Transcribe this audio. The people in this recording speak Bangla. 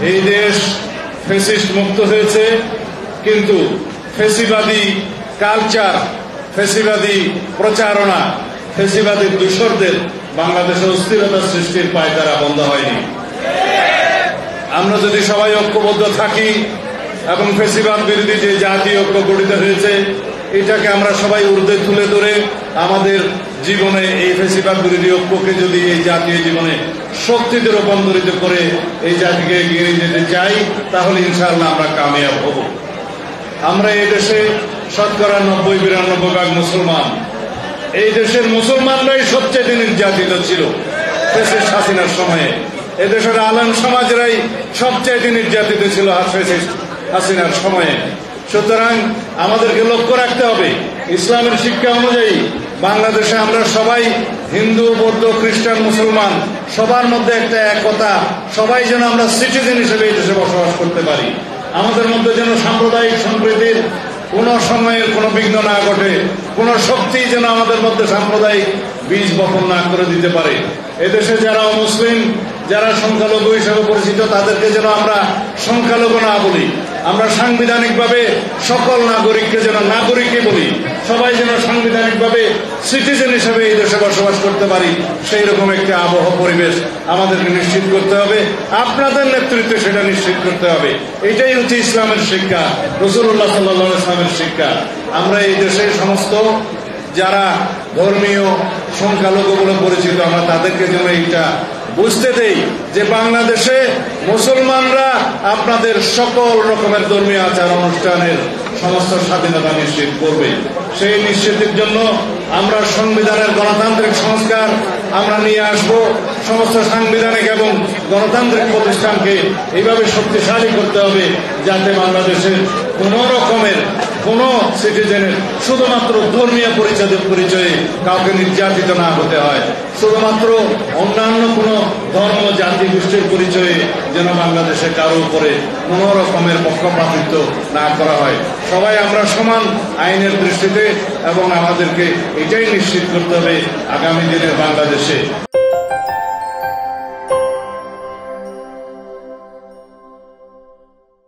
এই দেশ ফ্যাসিস্ট মুক্ত হয়েছে, কিন্তু ফ্যাসিবাদী কালচার, ফ্যাসিবাদী প্রচারণা, ফ্যাসিবাদী দূষরদের বাংলাদেশে অস্থিরতা সৃষ্টির পায়তারা বন্ধ হয়নি। আমরা যদি সবাই ঐক্যবদ্ধ থাকি এবং ফ্যাসিবাদ বিরোধী যে জাতীয় ঐক্য গঠিত হয়েছে, এটাকে আমরা সবাই ঊর্ধ্বে তুলে ধরে আমাদের জীবনে এই ফ্যাসিবাদ বিরোধী ঐক্যকে যদি এই জাতীয় জীবনে শক্তিতে রূপান্তরিত করে এই জাতিকে এগিয়ে নিয়ে যেতে চাই, তাহলে ইনশাআল্লাহ আমরা কামিয়াব হব। আমরা এই দেশে শতকরা 90-92% মুসলমান। এই দেশের মুসলমানরাই সবচেয়ে নির্যাতিত ছিল ফ্যাসিস্ট হাসিনার সময়ে। এদেশের আলেম সমাজরাই সবচেয়ে নির্যাতিত ছিল ফ্যাসিস্ট হাসিনার সময়ে। সুতরাং আমাদেরকে লক্ষ্য রাখতে হবে, ইসলামের শিক্ষা অনুযায়ী বাংলাদেশে আমরা সবাই হিন্দু, বৌদ্ধ, খ্রিস্টান, মুসলমান সবার মধ্যে একটা একতা, সবাই যেন আমরা সিটিজেন হিসেবে এই দেশে বসবাস করতে পারি। আমাদের মধ্যে যেন সাম্প্রদায়িক সম্প্রীতির কোন সময়ের কোন বিঘ্ন না ঘটে, কোন শক্তি যেন আমাদের মধ্যে সাম্প্রদায়িক বীজ বপন না করে দিতে পারে। এদেশে যারা মুসলিম, যারা সংখ্যালঘু হিসেবে পরিচিত, তাদেরকে যেন আমরা সংখ্যালঘু না বলি, আমরা সাংবিধানিকভাবে সকল নাগরিককে যেন নাগরিকই বলি, সবাই যেন সাংবিধানিকভাবে সিটিজেন হিসেবে এই দেশে বসবাস করতে পারি, সেই রকম একটা আবহ পরিবেশ আমাদেরকে নিশ্চিত করতে হবে। আপনাদের নেতৃত্বে সেটা নিশ্চিত করতে হবে। এটাই হচ্ছে ইসলামের শিক্ষা, রাসূলুল্লাহ সাল্লাল্লাহু আলাইহি ওয়াসাল্লামের শিক্ষা। আমরা এই দেশের সমস্ত যারা ধর্মীয় সংখ্যালঘু বলে পরিচিত, আমরা তাদেরকে যেন এইটা বুঝতে দেই যে বাংলাদেশে মুসলমানরা আপনাদের সকল রকমের ধর্মীয় আচার অনুষ্ঠানের সমস্ত স্বাধীনতা নিশ্চিত করবে। সেই নিশ্চিতের জন্য আমরা সংবিধানের গণতান্ত্রিক সংস্কার আমরা নিয়ে আসব। সমস্ত সাংবিধানিক এবং গণতান্ত্রিক প্রতিষ্ঠানকে এইভাবে শক্তিশালী করতে হবে যাতে বাংলাদেশের কোন রকমের কোন সিটিজেনের শুধুমাত্র ধর্মীয় পরিচয়ে কাউকে নির্যাতিত না হতে হয়, শুধুমাত্র অন্যান্য কোন ধর্ম, জাতি, গোষ্ঠীর পরিচয়ে যেন বাংলাদেশে কারো উপরে কোন রকমের পক্ষপাতিত্ব না করা হয়। সবাই আমরা সমান আইনের দৃষ্টিতে, এবং আমাদেরকে এটাই নিশ্চিত করতে হবে আগামী দিনের বাংলাদেশে